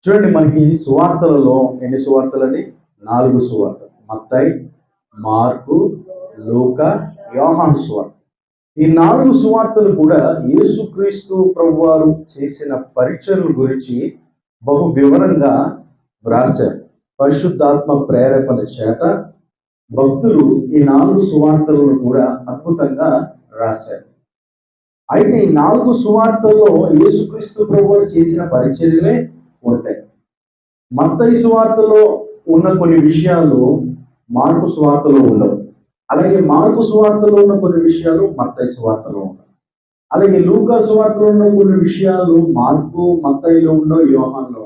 చూడండి, మనకి సువార్తలలో ఎన్ని సువార్తలండి? 4 సువార్తలు. మత్తయి, మార్కు, లూకా, యోహాను సువార్త. ఈ 4 సువార్తలు కూడా యేసుక్రీస్తు ప్రభువారు చేసిన పరిచర్యల గురించి బహు వివరంగా వ్రాశారు. పరిశుద్ధాత్మ ప్రేరేపణ చేత భక్తులు ఈ 4 సువార్తలను కూడా అద్భుతంగా రాశారు. అయితే ఈ 4 సువార్తల్లో యేసుక్రీస్తు ప్రభువారు చేసిన పరిచర్యలే ఉంటాయి. మత్తయి సువార్తలో ఉన్న కొన్ని విషయాలు మార్కు సువార్తలో ఉండవు. అలాగే మార్కు సువార్తలో ఉన్న కొన్ని విషయాలు మత్తయి సువార్తలో ఉండవు. అలాగే లూకా సువార్తలో ఉన్న కొన్ని విషయాలు మార్కు మత్తయిలో ఉండవు, యోహానులో.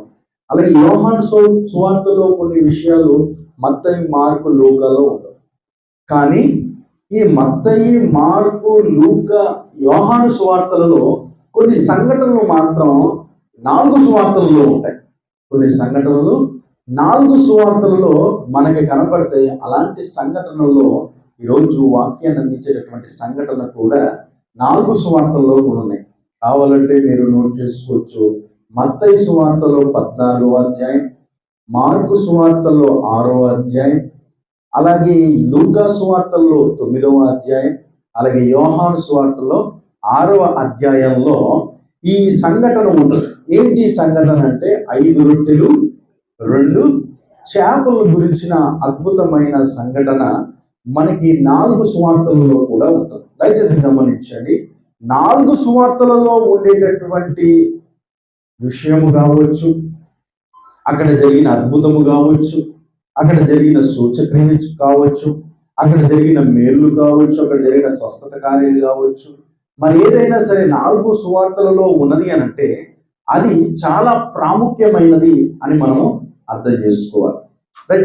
అలాగే యోహాను సువార్తలో కొన్ని విషయాలు మత్తయి, మార్కు, లూకాలో ఉండవు. కానీ ఈ మత్తయి, మార్కు, లూకా, యోహాను సువార్తలలో కొన్ని సంఘటనలు మాత్రం 4 సువార్తలలో ఉంటాయి. కొన్ని సంఘటనలు 4 సువార్తలలో మనకి కనపడతాయి. అలాంటి సంఘటనల్లో ఈరోజు వాక్యాన్ని అందించేటటువంటి సంఘటన కూడా 4 సువార్తల్లో కూడా ఉన్నాయి. కావాలంటే మీరు నోట్ చేసుకోవచ్చు. మత్తయి సువార్తలో 14వ అధ్యాయం, మార్కు సువార్తలో 6వ అధ్యాయం, అలాగే లూకా సువార్తల్లో 9వ అధ్యాయం, అలాగే యోహాను సువార్తలో 6వ అధ్యాయంలో ఈ సంఘటన ఉంటుంది. ఏంటి సంఘటన అంటే 5 రొట్టెలు 2 చేపల గురించిన అద్భుతమైన సంఘటన మనకి 4 సువార్తలలో కూడా ఉంటుంది. దయచేసి గమనించండి. 4 సువార్తలలో ఉండేటటువంటి విషయము కావచ్చు, అక్కడ జరిగిన అద్భుతము కావచ్చు, అక్కడ జరిగిన సూచక్రియలు కావచ్చు, అక్కడ జరిగిన మేలు కావచ్చు, అక్కడ జరిగిన స్వస్థత కార్యాలు కావచ్చు, మరి ఏదైనా సరే 4 సువార్తలలో ఉన్నది అని అంటే అది చాలా ప్రాముఖ్యమైనది అని మనము అర్థం చేసుకోవాలి.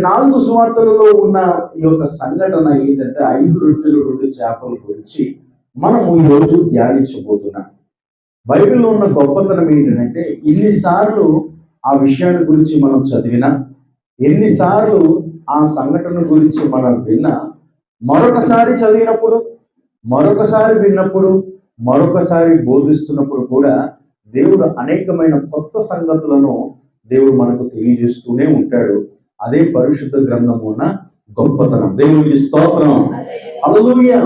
4 సువార్తలలో ఉన్న ఈ యొక్క సంఘటన ఏంటంటే 5 రొట్టెలు 2 చేపల గురించి మనము ఈరోజు ధ్యానించబోతున్నాం. బైబిల్లో ఉన్న గొప్పతనం ఏంటంటే ఎన్నిసార్లు ఆ విషయాన్ని గురించి మనం చదివినా, ఎన్నిసార్లు ఆ సంఘటన గురించి మనం విన్నా, మరొకసారి చదివినప్పుడు, మరొకసారి విన్నప్పుడు, మరొకసారి బోధిస్తున్నప్పుడు కూడా దేవుడు అనేకమైన కొత్త సంగతులను దేవుడు మనకు తెలియజేస్తూనే ఉంటాడు. అదే పరిశుద్ధ గ్రంథం ఉన్న గొప్పతనం. దేవునికి స్తోత్రం. హల్లెలూయా.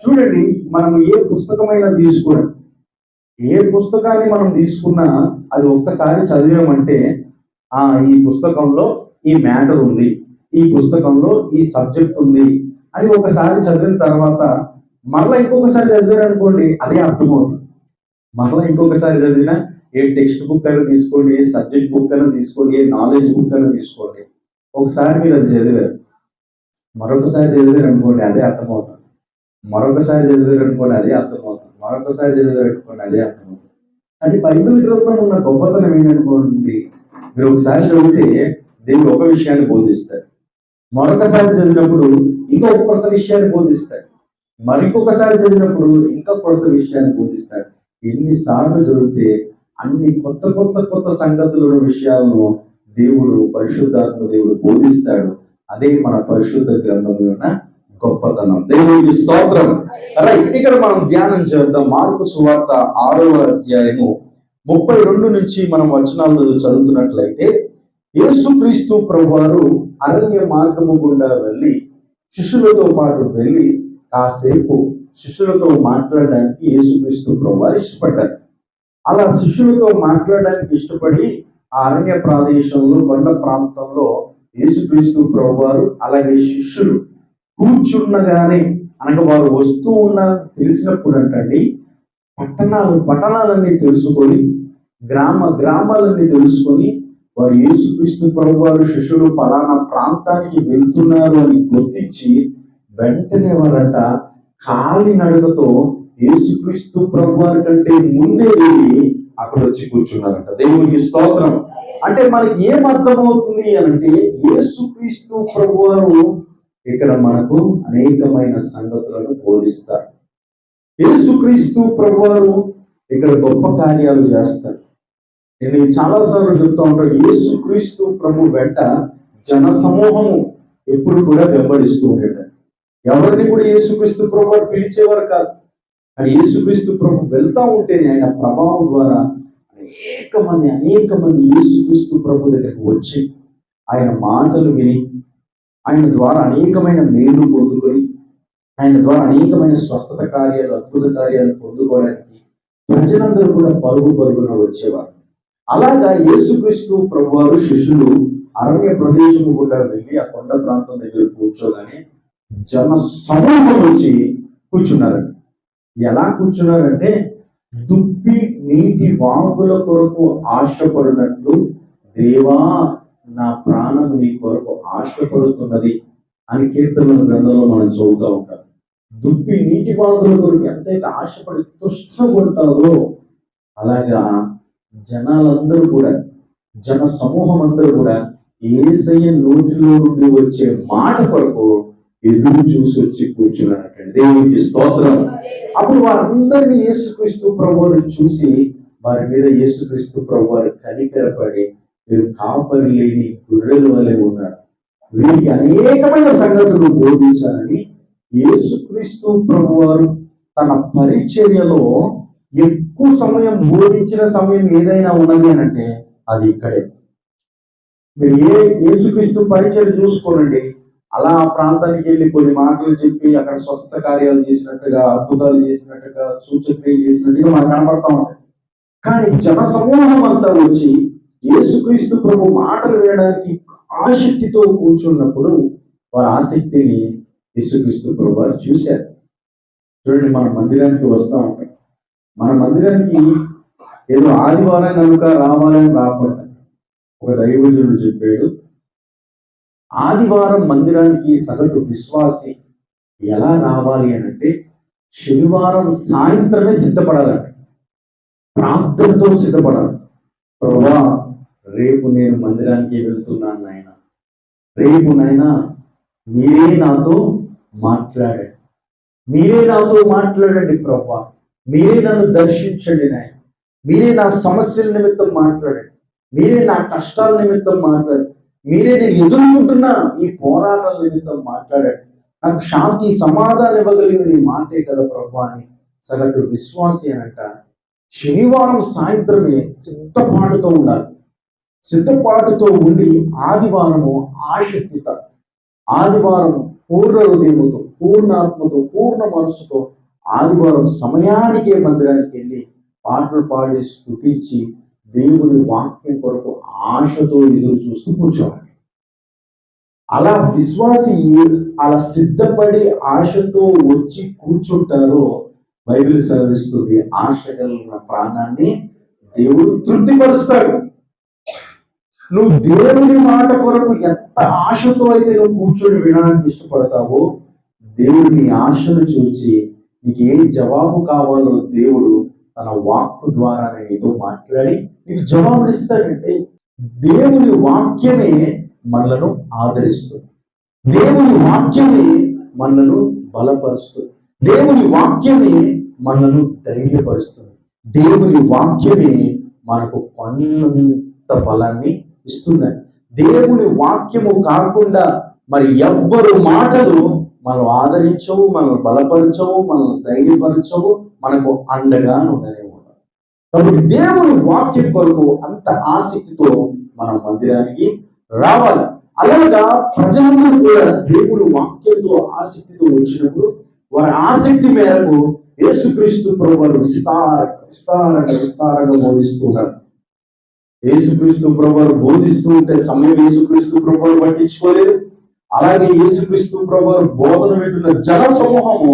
చూడండి, మనం ఏ పుస్తకమైనా తీసుకుని, ఏ పుస్తకాన్ని మనం తీసుకున్నా అది ఒక్కసారి చదివామంటే ఈ పుస్తకంలో ఈ మ్యాటర్ ఉంది, ఈ పుస్తకంలో ఈ సబ్జెక్ట్ ఉంది అని ఒకసారి చదివిన తర్వాత మరలా ఇంకొకసారి చదివారనుకోండి అదే అర్థమవుతుంది. మరలా ఇంకొకసారి చదివినా ఏ టెక్స్ట్ బుక్ అయినా తీసుకోండి, ఏ సబ్జెక్ట్ బుక్ అయినా తీసుకోండి, ఏ నాలెడ్జ్ బుక్ అయినా తీసుకోండి, ఒకసారి మీరు అది చదివారు, మరొకసారి చదివారు అనుకోండి అదే అర్థమవుతుంది. మరొకసారి చదివారు అనుకోండి అదే అర్థమవుతుంది. మరొకసారి చదివారు అనుకోండి అదే అర్థమవుతుంది. అంటే బైబిల్ గ్రంథం ఉన్న గొప్పతనం ఏంటనుకోండి, మీరు ఒకసారి చదివితే దేవుడు ఒక విషయాన్ని బోధిస్తాడు, మరొకసారి చదివినప్పుడు ఇంకొక కొత్త విషయాన్ని బోధిస్తాడు, మరికొకసారి చదివినప్పుడు ఇంకా కొత్త విషయాన్ని బోధిస్తాడు. ఎన్నిసార్లు చదివితే అన్ని కొత్త కొత్త కొత్త సంగతుల విషయాలను దేవుడు, పరిశుద్ధాత్మ దేవుడు బోధిస్తాడు. అదే మన పరిశుద్ధ గ్రంథంలో ఉన్న గొప్పతనం. దేవునికి స్తోత్రం. రైట్, ఇక్కడ మనం ధ్యానం చేద్దాం. మార్కు సువార్త 6వ అధ్యాయము 32 నుంచి మనం వచనాలు చదువుతున్నట్లయితే, యేసుక్రీస్తు ప్రభువారు అరణ్య మార్గము గుండా వెళ్ళి శిష్యులతో పాటు వెళ్ళి కాసేపు శిష్యులతో మాట్లాడడానికి యేసుక్రీస్తు ప్రభువారు ఇష్టపడ్డారు. అలా శిష్యులతో మాట్లాడడానికి ఇష్టపడి ఆ అరణ్య ప్రదేశంలో, కొండ ప్రాంతంలో యేసుక్రీస్తు ప్రభువారు అలాగే శిష్యులు కూర్చున్నగానే, అనగా వారు వస్తూ ఉన్న తెలిసినప్పుడు అంటండి, పట్టణాలన్నీ తెలుసుకొని, గ్రామాలన్నీ తెలుసుకొని, వారు యేసుక్రీస్తు ప్రభువారు శిష్యులు పలానా ప్రాంతానికి వెళ్తున్నారు అని గుర్తించి వెంటనే వారట కాలి నడకతో యేసుక్రీస్తు ప్రభువారి కంటే ముందే వెళ్ళి అక్కడ వచ్చి కూర్చున్నారట. దేవునికి స్తోత్రం. అంటే మనకి ఏం అర్థమవుతుంది అంటే, యేసుక్రీస్తు ప్రభువారు ఇక్కడ మనకు అనేకమైన సంగతులను బోధిస్తారు. యేసుక్రీస్తు ప్రభువారు ఇక్కడ గొప్ప కార్యాలు చేస్తారు. నేను చాలాసార్లు చెప్తా ఉంటాను, యేసుక్రీస్తు ప్రభు వెంట జన సమూహము ఎప్పుడు కూడా వెంబడిస్తూ ఉండేది. ఎవరిని కూడా యేసుక్రీస్తు ప్రభు పిలిచేవారు కాదు. కానీ యేసుక్రీస్తు ప్రభు వెళ్తా ఉంటేనే ఆయన ప్రభావం ద్వారా అనేక మంది యేసుక్రీస్తు ప్రభు దగ్గరికి వచ్చి ఆయన మాటలు విని ఆయన ద్వారా అనేకమైన మేలు పొందుకొని ఆయన ద్వారా అనేకమైన స్వస్థత కార్యాలు, అద్భుత కార్యాలు పొందుకోవడానికి ప్రజలందరూ కూడా పరుగున వచ్చేవారు. అలాగా యేసుక్రీస్తు ప్రభువారు శిష్యులు అరణ్య ప్రదేశము గుండా వెళ్ళి ఆ కొండ ప్రాంతం దగ్గర కూర్చోగానే జన సమూహం వచ్చి కూర్చున్నారండి. ఎలా కూర్చున్నారంటే, దుప్పి నీటి వాగుల కొరకు ఆశపడినట్లు, దేవా నా ప్రాణం నీ కొరకు ఆశపడుతున్నది అని కీర్తనల గ్రంథంలో మనం చదువుతూ ఉంటాం. దుప్పి నీటి వాగుల కొరకు ఎంతైతే ఆశపడి తృష్ణపడతారో అలాగా జనాలందరూ కూడా, జన సమూహం అందరూ కూడా యేసయ్య నోటిలో నుండి వచ్చే మాట కొరకు ఎదురు చూసి వచ్చి కూర్చున్నారటండి. దేవునికి స్తోత్రం. అప్పుడు వారందరినీ యేసుక్రీస్తు ప్రభువారు చూసి వారి మీద యేసుక్రీస్తు ప్రభువారు కనికరపడి, వీరు కాపరి లేని గొర్రెల వలె ఉన్నారు, వీరికి అనేకమైన సంగతులు బోధించాలని యేసుక్రీస్తు ప్రభువారు తన పరిచర్యలో ఎక్కువ సమయం బోధించిన సమయం ఏదైనా ఉన్నది అని అంటే అది ఇక్కడే. మీరు యేసుక్రీస్తు పరిచర్య చూసుకోనండి, అలా ఆ ప్రాంతానికి వెళ్ళి కొన్ని మాటలు చెప్పి అక్కడ స్వస్థత కార్యాలు చేసినట్టుగా, అద్భుతాలు చేసినట్టుగా, సూచక్రియలు చేసినట్టుగా మనకు కనపడతా ఉంటాయి. కానీ జన సమూహం అంతా వచ్చి యేసుక్రీస్తు ప్రభు మాటలు వినడానికి ఆసక్తితో కూర్చున్నప్పుడు వారి ఆసక్తిని యేసుక్రీస్తు ప్రభు వారు చూశారు. చూడండి, మన మందిరానికి వస్తూ ఉంటాం. మన మందిరానికి ఏదో ఆదివారం కనుక రావాలని రాకూడదు. ఒక దైవజనుడు చెప్పాడు, ఆదివారం మందిరానికి సగటు విశ్వాసి ఎలా రావాలి అంటే శనివారం సాయంత్రమే సిద్ధపడాలంట, ప్రార్థనతో సిద్ధపడాలి. ప్రభువా, రేపు నేను మందిరానికి వెళ్తున్నాను నాయన, రేపు నాయన మీరే నాతో మాట్లాడండి, మీరే నాతో మాట్లాడండి ప్రభువా, మీరే నన్ను దర్శించండి నాయన, మీరే నా సమస్యల నిమిత్తం మాట్లాడండి, మీరే నా కష్టాల నిమిత్తం మాట్లాడండి, మీరే నేను ఎదుర్కొంటున్న ఈ పోరాటాల నిమిత్తం మాట్లాడండి, నాకు శాంతి సమాధానం ఇవ్వగలిగిన నీ మాటే కదా ప్రభువా అని సగటు విశ్వాసి అనంట శనివారం సాయంత్రమే సిద్ధపాటుతో ఉండాలి. సిద్ధపాటుతో ఉండి ఆదివారము ఆసక్తితో, ఆదివారం పూర్ణ హృదయముతో, పూర్ణాత్మతో, పూర్ణ మనస్సుతో ఆదివారం సమయానికే మందిరానికి వెళ్ళి పాటలు పాడి స్తుతించి దేవుని వాక్యం కొరకు ఆశతో ఎదురు చూస్తూ కూర్చోవాలి. అలా విశ్వాసి అలా సిద్ధపడి ఆశతో వచ్చి కూర్చుంటారో బైబిల్ సెలవిస్తుంది, ఆశ కలిగిన ప్రాణాన్ని దేవుడు తృప్తిపరుస్తాడు. నువ్వు దేవుని మాట కొరకు ఎంత ఆశతో అయితే నువ్వు కూర్చొని వినడానికి ఇష్టపడతావో, దేవుడు నీ ఆశను చూచి నీకు ఏ జవాబు కావాలో దేవుడు తన వాక్కు ద్వారా నీతో మాట్లాడి నీకు జవాబులు ఇస్తాడంటే దేవుని వాక్యమే మనలను ఆదరిస్తుంది, దేవుని వాక్యమే మనలను బలపరుస్తుంది, దేవుని వాక్యమే మనలను ధైర్యపరుస్తుంది, దేవుని వాక్యమే మనకు కొండంత బలాన్ని ఇస్తుందండి. దేవుని వాక్యము కాకుండా మరి ఎవ్వరు మాటలు మనం ఆదరించవు, మనం బలపరచవు, మనం ధైర్యపరచవు, మనకు అండగా ఉండనే ఉండవు. కాబట్టి దేవుని వాక్యం కొరకు అంత ఆసక్తితో మనం మందిరానికి రావాలి. అలాగా ప్రజలందరూ కూడా దేవుని వాక్యంతో ఆసక్తితో వచ్చినప్పుడు వారి ఆసక్తి మేరకు యేసుక్రీస్తు ప్రభువారు విస్తారంగా బోధిస్తున్నారు. యేసుక్రీస్తు ప్రభువారు బోధిస్తూ ఉంటే సమయం యేసుక్రీస్తు ప్రభువారు పట్టించుకోలేదు. అలాగే యేసుక్రీస్తు ప్రభువారు బోధన వింటున్న జన సమూహము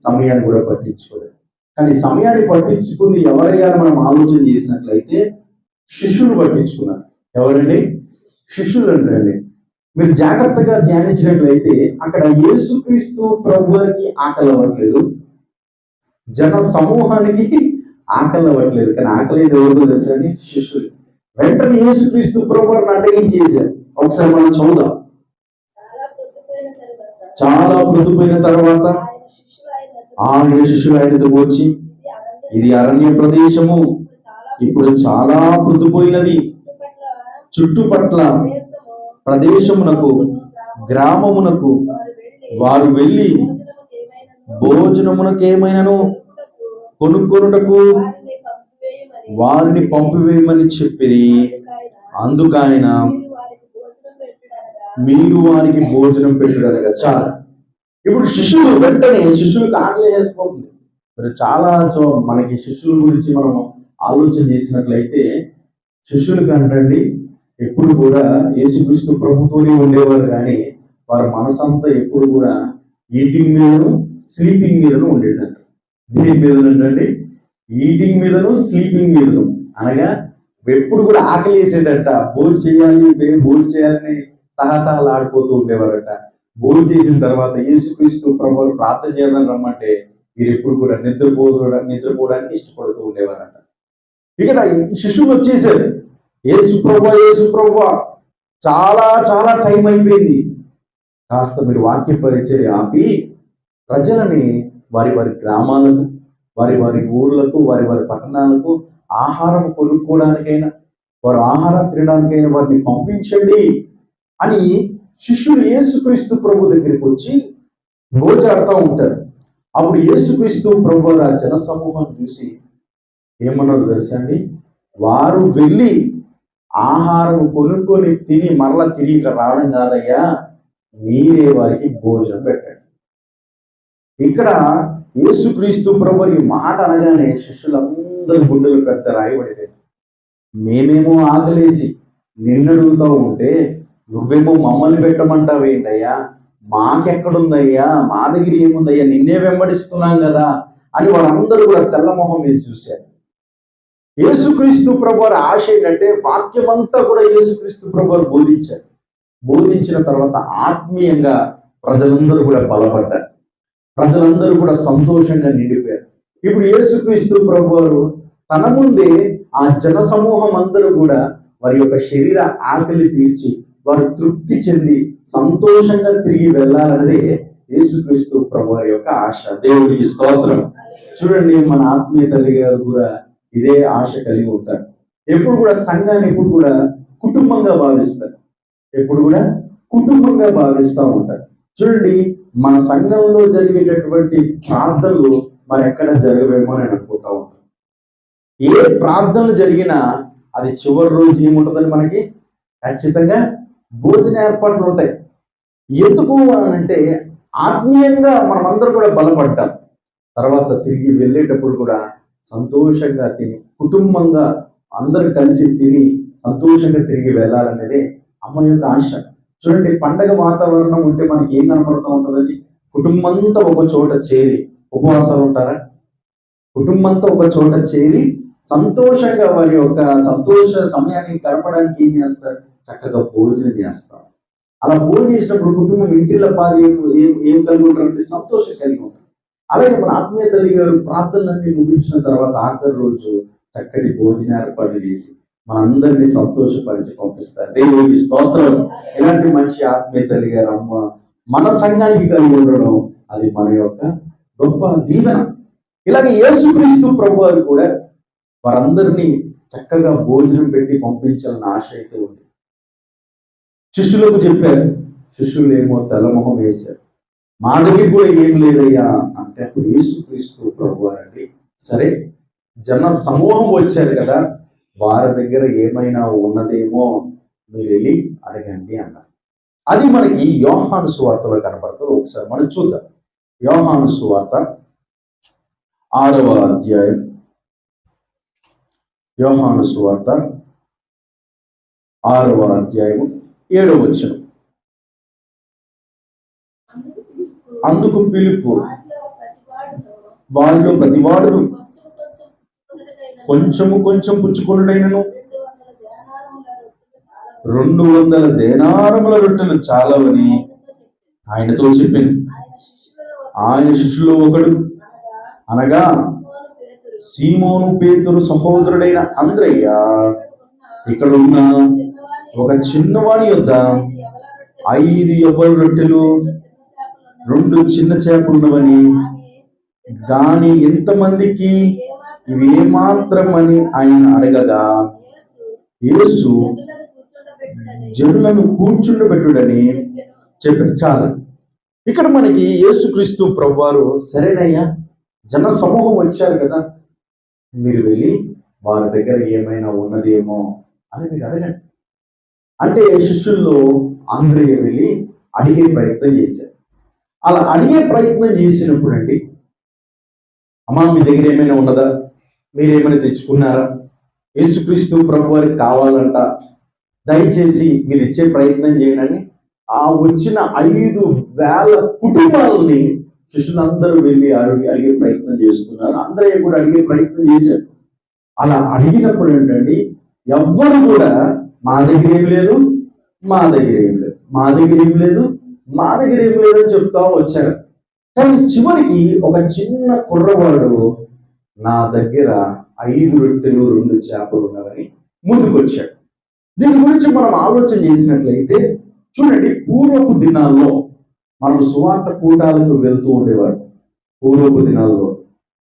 సమయాన్ని కూడా పట్టించుకోలేదు. కానీ సమయాన్ని పట్టించుకుంది ఎవరయ్యా మనం ఆలోచన చేసినట్లయితే శిష్యులు పట్టించుకున్నారు. ఎవరండి? శిష్యులు అంటారండి. మీరు జాగ్రత్తగా ధ్యానించినట్లయితే అక్కడ యేసుక్రీస్తు ప్రభువారికి ఆకలి అవ్వట్లేదు, జన సమూహానికి ఆకలి అవ్వట్లేదు. కానీ ఆకలి ఎవరితో తెలుసండి? శిష్యులు. వెంటనే యేసుక్రీస్తు ప్రభువారిని అడ్డగించేశారు. ఒకసారి మనం చూద్దాం. చాలా ప్రొద్దుపోయిన తర్వాత ఆయన శిష్యులు ఆయనతో వచ్చి, ఇది అరణ్య ప్రదేశము, ఇప్పుడు చాలా ప్రొద్దుపోయినది, చుట్టుపట్ల ప్రదేశమునకు గ్రామమునకు వారు వెళ్ళి భోజనమునకేమైనను కొనుక్కొనుటకు వారిని పంపివేయమని చెప్పిరి. అందుకైన మీరు వారికి భోజనం పెట్టుడనగా. చాలా ఇప్పుడు శిష్యులకు ఆకలి వేసిపోతుంది. మరి చాలా మనకి శిష్యుల గురించి మనం ఆలోచన చేసినట్లయితే, శిష్యులు కంటండి ఎప్పుడు కూడా యేసుక్రీస్తు ప్రభుతోనే ఉండేవారు, కానీ వారి మనసంతా ఎప్పుడు కూడా ఈటింగ్ మీదను స్లీపింగ్ మీదను ఉండేదంట. దేని మీద ఏంటండి? ఈటింగ్ మీదను స్లీపింగ్ మీదను. అనగా ఎప్పుడు కూడా ఆకలి వేసేదట, భోజనం చేయాలి భోజనం చేయాలని తహతహలాడిపోతూ ఉండేవారట. భోజనం చేసిన తర్వాత యేసుక్రీస్తు ప్రభువు ప్రార్థన చేయాలని రమ్మంటే వీరు ఎప్పుడు కూడా నిద్రపోవడానికి ఇష్టపడుతూ ఉండేవారట. ఇక్కడ శిష్యులు వచ్చేసారు. యేసు ప్రభువా చాలా చాలా టైం అయిపోయింది, కాస్త మీరు వాక్య పరిచర్య ఆపి ప్రజలని వారి వారి గ్రామాలకు, వారి వారి ఊర్లకు, వారి వారి పట్టణాలకు ఆహారం కొనుక్కోవడానికైనా, వారు ఆహారం తినడానికైనా వారిని పంపించండి అని శిష్యులు యేసుక్రీస్తు ప్రభు దగ్గరికి వచ్చి గోజాడుతూ ఉంటారు. అప్పుడు యేసుక్రీస్తు ప్రభు ఆ జన సమూహాన్ని చూసి ఏమన్నారు తెలుసా అండి? వారు వెళ్ళి ఆహారం కొనుక్కొని తిని మరలా తిరిగి రావడం కాదయ్యా, మీరే వారికి భోజనం పెట్టండి. ఇక్కడ యేసుక్రీస్తు ప్రభు ఈ మాట అనగానే శిష్యులందరూ గుండెలు పెద్ద రాయబడితే, మేమేమో ఆకలేసి నిన్నడుగుతూ ఉంటే నువ్వేమో మమ్మల్ని పెట్టమంటావేంటయ్యా, మాకెక్కడుందయ్యా, మా దగ్గర ఏముందయ్యా, నిన్నే వెంబడిస్తున్నాం కదా అని వారందరూ కూడా తెల్లమొహం వేసి చూశారు. యేసుక్రీస్తు ప్రభు ఆశ ఏంటంటే వాక్యమంతా కూడా యేసుక్రీస్తు ప్రభు బోధించారు. బోధించిన తర్వాత ఆత్మీయంగా ప్రజలందరూ కూడా బలపడ్డారు, ప్రజలందరూ కూడా సంతోషంగా నిండిపోయారు. ఇప్పుడు యేసుక్రీస్తు ప్రభు తన ముందే ఆ జన సమూహం అందరూ కూడా వారి యొక్క శరీర ఆకలి తీర్చి వారు తృప్తి చెంది సంతోషంగా తిరిగి వెళ్ళాలన్నదే యేసుక్రీస్తు ప్రభు యొక్క ఆశ. దేవుడికి స్తోత్రం. చూడండి, మన ఆత్మీయ తల్లి గారు కూడా ఇదే ఆశ కలిగి ఉంటారు. ఎప్పుడు కూడా సంఘాన్ని ఎప్పుడు కూడా కుటుంబంగా భావిస్తారు, ఎప్పుడు కూడా కుటుంబంగా భావిస్తూ ఉంటారు. చూడండి, మన సంఘంలో జరిగేటటువంటి ప్రార్థనలు మరి ఎక్కడ జరగవేమో అని అనుకుంటా ఉంటాం. ఏ ప్రార్థనలు జరిగినా అది చివరి రోజు ఏముంటుందని మనకి ఖచ్చితంగా భోజన ఏర్పాట్లు ఉంటాయి. ఎందుకు అంటే ఆత్మీయంగా మనమందరూ కూడా బలపడ్డాం, తర్వాత తిరిగి వెళ్ళేటప్పుడు కూడా సంతోషంగా తిని కుటుంబంగా అందరూ కలిసి తిని సంతోషంగా తిరిగి వెళ్ళాలనేదే అమ్మ యొక్క ఆశ. చూడండి, పండగ వాతావరణం ఉంటే మనకి ఏం కనపడుతూ ఉంటుందండి? కుటుంబంతో ఒక చోట చేరి ఉపవాసాలు ఉంటారా? కుటుంబంతో ఒక చోట చేరి సంతోషంగా వారి యొక్క సంతోష సమయాన్ని గడపడానికి ఏం చేస్తారు? చక్కగా భోజనం చేస్తారు. అలా భోజనం చేసినప్పుడు కుటుంబం ఇంటిలో పాది ఏం కలిగి ఉంటారంటే సంతోషం కలిగి ఉంటారు. అలాగే మన ఆత్మీయ తల్లి గారు ప్రార్థనలన్నీ ముగించిన తర్వాత ఆఖరి రోజు చక్కటి భోజన ఏర్పాట్లు చేసి మనందరినీ సంతోషపరిచి పంపిస్తారు. దేవుడికి స్తోత్రం. ఇలాంటి మంచి ఆత్మీయ తల్లి గారు అమ్మ మన సంఘానికి కలిగి ఉండడం అది మన యొక్క గొప్ప దీవెన. ఇలాగే యేసుక్రీస్తు ప్రభు వారు కూడా వారందరినీ చక్కగా భోజనం పెట్టి పంపించాలని ఆశ అయితే ఉంది. శిష్యులకు చెప్పారు, శిష్యులు ఏమో తెల్లమొహం వేశారు, మా దగ్గర కూడా ఏం లేదయ్యా అంటే అప్పుడు యేసుక్రీస్తు ప్రభు వారండి, సరే జన సమూహం వచ్చారు కదా, వారి దగ్గర ఏమైనా ఉన్నదేమో మీరు వెళ్ళి అడగండి అన్నారు. అది మనకి యోహాను సువార్తలో కనబడుతుంది. ఒకసారి మనం చూద్దాం. యోహాను సువార్త 6వ అధ్యాయం, యోహాను సువార్త 6వ అధ్యాయము 7వ వచనం. అందుకు పిలుపు వాళ్ళు ప్రతివాడును కొంచెము కొంచెం పుచ్చుకొనుటైనను 200 దేనారముల రొట్టెలు చాలవని ఆయనతో చెప్పింది. ఆయన శిష్యుల్లో ఒకడు అనగా సీమోను పేతురు సహోదరుడైన అంద్రయ్య ఇక్కడ ఉన్న ఒక చిన్నవాని యొద్ద 5 యవ్వల రొట్టెలు 2 చిన్న చేపలున్నవని, గాని ఎంతమందికి ఇవి ఏమాత్రం అని ఆయన అడగగా యేసు జనులను కూర్చుండబెట్టుడని చెప్పాడు. చాలా ఇక్కడ మనకి యేసుక్రీస్తు ప్రభువారు సరేనయ్యా జన సమూహం వచ్చారు కదా, మీరు వెళ్ళి వారి దగ్గర ఏమైనా ఉన్నదేమో అని మీరు అడగండి. అంటే శిష్యుల్లో ఆంధ్రయ్య వెళ్ళి అడిగే ప్రయత్నం చేశారు. అలా అడిగే ప్రయత్నం చేసినప్పుడు అండి, అమ్మా మీ దగ్గర ఏమైనా ఉన్నదా, మీరేమైనా తెచ్చుకున్నారా, యేసుక్రీస్తు ప్రభు వారికి కావాలంట, దయచేసి మీరు ఇచ్చే ప్రయత్నం చేయండి. ఆ వచ్చిన 5,000 కుటుంబాలని శిష్యులందరూ వెళ్ళి అడిగే ప్రయత్నం చేస్తున్నారు. అందరూ కూడా అడిగే ప్రయత్నం చేశారు. అలా అడిగినప్పుడు ఏంటండి, ఎవ్వరు కూడా మా దగ్గర ఏం లేదు, మా దగ్గర ఏం లేదు, మా దగ్గర ఏం లేదు, మా దగ్గర ఏం లేదు అని చెప్తా వచ్చారు. కానీ చివరికి ఒక చిన్న కుర్రవాడు నా దగ్గర 5 రొట్టెలు 2 చేపలు ఉన్నవని ముందుకు వచ్చాడు. దీని గురించి మనం ఆలోచన చేసినట్లయితే చూడండి, పూర్వపు దినాల్లో మనం సువార్త కూటాలకు వెళ్తూ ఉండేవారు. పూర్వపు దినాల్లో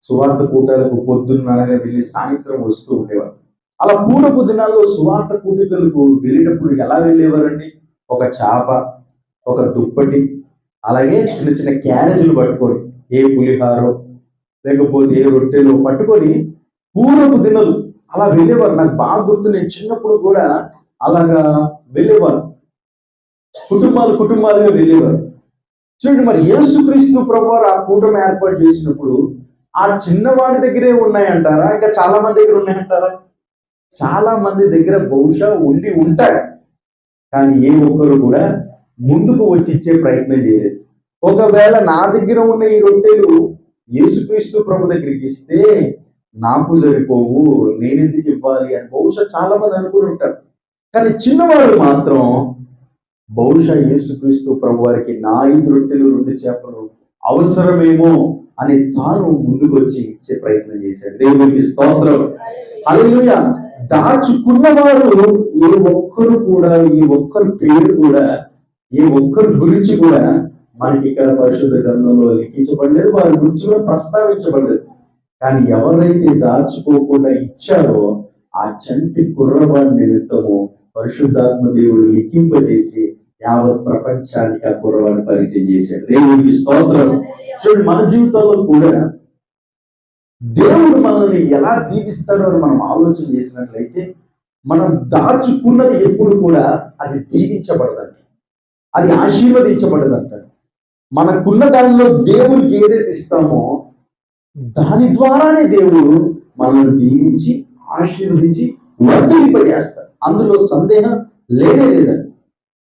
సువార్త కూటాలకు పొద్దున్ననగా వెళ్ళి సాయంత్రం వస్తూ ఉండేవారు. అలా పూర్వపు దినాల్లో సువార్త కూటికలకు వెళ్ళినప్పుడు ఎలా వెళ్ళేవారండి? ఒక చేప, ఒక దుప్పటి, అలాగే చిన్న చిన్న క్యారేజీలు పట్టుకొని, ఏ పులిహారో లేకపోతే ఏ రొట్టెలు పట్టుకొని పూర్వపు దినాలు అలా వెళ్ళేవారు. నాకు బాగా గుర్తు, నేను చిన్నప్పుడు కూడా అలాగా వెళ్ళేవారు. కుటుంబాలుగా వెళ్ళేవారు. చూడండి, మరి యేసుక్రీస్తు ప్రభువారు ఆ కూటమి ఏర్పాటు చేసినప్పుడు ఆ చిన్నవాడి దగ్గరే ఉన్నాయంటారా, ఇంకా చాలా మంది దగ్గర ఉన్నాయంటారా? చాలా మంది దగ్గర బహుశా ఉండి ఉంటాయి, కానీ ఏ ఒక్కరు కూడా ముందుకు వచ్చి ఇచ్చే ప్రయత్నం చేయలేదు. ఒకవేళ నా దగ్గర ఉన్న ఈ రొట్టెలు యేసుక్రీస్తు ప్రభు దగ్గరికి ఇస్తే నాకు సరిపోవు, నేనెందుకు ఇవ్వాలి అని బహుశా చాలా మంది అనుకుని ఉంటారు. కానీ చిన్నవాడు మాత్రం బహుశా యేసుక్రీస్తు ప్రభు వారికి నా 5 రొట్టెలు 2 చేపలు అవసరమేమో అని తాను ముందుకు వచ్చి ఇచ్చే ప్రయత్నం చేశాడు. దేవునికి స్తోత్రం, హల్లెలూయా. దాచుకున్నవారు ఏ ఒక్కరు కూడా, ఏ ఒక్కరు పేరు కూడా, ఏ ఒక్కరి గురించి కూడా మనకి ఇక్కడ పరిశుద్ధ గ్రంథంలో లిఖించబడలేదు, వారి గురించి కూడా ప్రస్తావించబడలేదు. కానీ ఎవరైతే దాచుకోకుండా ఇచ్చారో ఆ చంటి కుర్రవాడి నిమిత్తము పరిశుద్ధాత్మ దేవుడు లిఖింపజేసి యావత్ ప్రపంచానికి ఆ కుర్రవాడిని పరిచయం చేశాడు. దేవునికి స్తోత్రం. చూడండి, మన జీవితంలో కూడా దేవుడు మనల్ని ఎలా దీవిస్తాడో అని మనం ఆలోచన చేసినట్లయితే, మనం దాచుకున్నది ఎప్పుడు కూడా అది దీవించబడదంట, అది ఆశీర్వదించబడదంట. మనకున్న దానిలో దేవునికి ఏదైతే ఇస్తామో దాని ద్వారానే దేవుడు మనల్ని దీవించి ఆశీర్వదించి వర్ధింపజేస్తాడు. అందులో సందేహం లేనే లేదండి.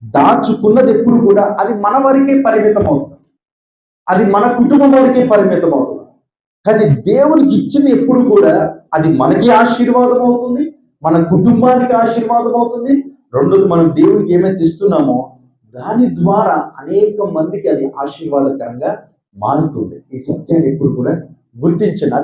దాచుకున్నది ఎప్పుడు కూడా అది మన వరకే పరిమితం అవుతుంది, అది మన కుటుంబం వరకే పరిమితం అవుతుంది. కానీ దేవునికి ఇచ్చింది ఎప్పుడు కూడా అది మనకి ఆశీర్వాదం అవుతుంది, మన కుటుంబానికి ఆశీర్వాదం అవుతుంది. రెండోది, మనం దేవునికి ఏమైతే ఇస్తున్నామో దాని ద్వారా అనేక మందికి అది ఆశీర్వాదకరంగా మారుతుంది. ఈ సత్యాన్ని ఎప్పుడు కూడా గుర్తించండి.